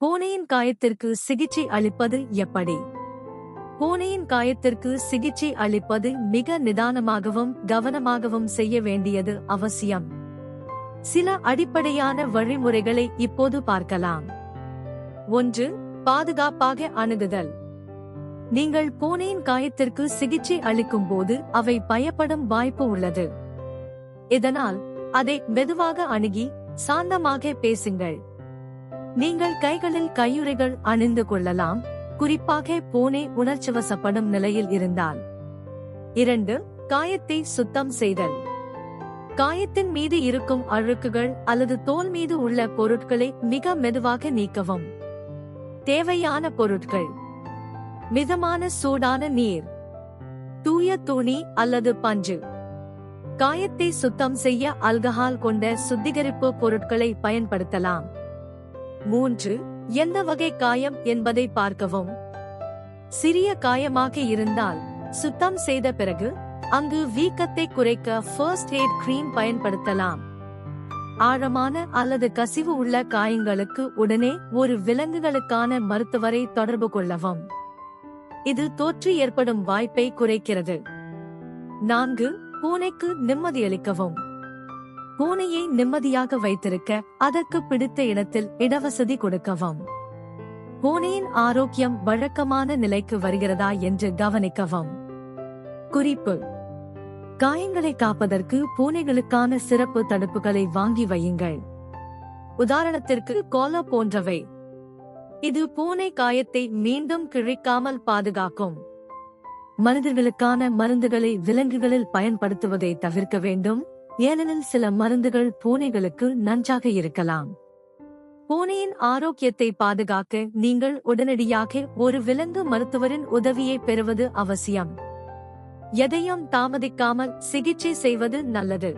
பூனையின் காயத்திற்கு சிகிச்சை அளிப்பது எப்படி? பூனையின் காயத்திற்கு சிகிச்சை அளிப்பது மிக நிதானமாகவும் கவனமாகவும் செய்ய வேண்டியது அவசியம். சில அடிப்படையான வழிமுறைகளை இப்போது பார்க்கலாம். 1. பாதுகாப்பாக அணுகுதல். நீங்கள் பூனையின் காயத்திற்கு சிகிச்சை அளிக்கும் போது அவை பயப்படும் வாய்ப்பு உள்ளது. இதனால் அதை மெதுவாக அணுகி சாந்தமாக பேசுங்கள். நீங்கள் கைகளில் கையுறைகள் அணிந்து கொள்ளலாம், குறிப்பாக பூனை உணர்ச்சிவசப்படும் நிலையில் இருந்தால். 2. காயத்தை சுத்தம் செய்தல். காயத்தின் மீது இருக்கும் அழுக்குகள் அல்லது தோல் மீது உள்ள பொருட்களை மிக மெதுவாக நீக்கவும். தேவையான பொருட்கள்: மிதமான சூடான நீர், தூய துணி அல்லது பஞ்சு. காயத்தை சுத்தம் செய்ய ஆல்கஹால் கொண்ட சுத்திகரிப்பு பொருட்களை பயன்படுத்தலாம். 3. எந்த வகை காயம் என்பதை பார்க்கவும். சிறிய காயமாக இருந்தால் சுத்தம் செய்த பிறகு அங்கு வீக்கத்தை குறைக்க ஃபர்ஸ்ட் எய்ட் கிரீம் பயன்படுத்தலாம். ஆழமான அல்லது கசிவு உள்ள காயங்களுக்கு உடனே ஒரு விலங்குகளுக்கான மருத்துவரை தொடர்பு கொள்ளவும். இது தொற்று ஏற்படும் வாய்ப்பை குறைக்கிறது. 4. பூனைக்கு நிம்மதியளிக்கவும். பூனையை நிம்மதியாக வைத்திருக்க அதற்கு பிடித்த இடத்தில் இடவசதி கொடுக்கவும். பூனையின் ஆரோக்கியம் வழக்கமான நிலைக்கு வருகிறதா என்று கவனிக்கவும். குறிப்பு: காயங்களை காப்பதற்கு பூனைகளுக்கான சிறப்பு தடுப்புகளை வாங்கி வையுங்கள். உதாரணத்திற்கு கோலா போன்றவை. இது பூனை காயத்தை மீண்டும் கிழிக்காமல் பாதுகாக்கும். மனிதர்களுக்கான மருந்துகளை விலங்குகளில் பயன்படுத்துவதை தவிர்க்க வேண்டும், ஏனெனில் சில மருந்துகள் பூனைகளுக்கு நன்றாக இருக்கலாம். பூனையின் ஆரோக்கியத்தை பாதுகாக்க நீங்கள் உடனடியாக ஒரு விலங்கு மருத்துவரின் உதவியை பெறுவது அவசியம். எதையும் தாமதிக்காமல் சிகிச்சை செய்வது நல்லது.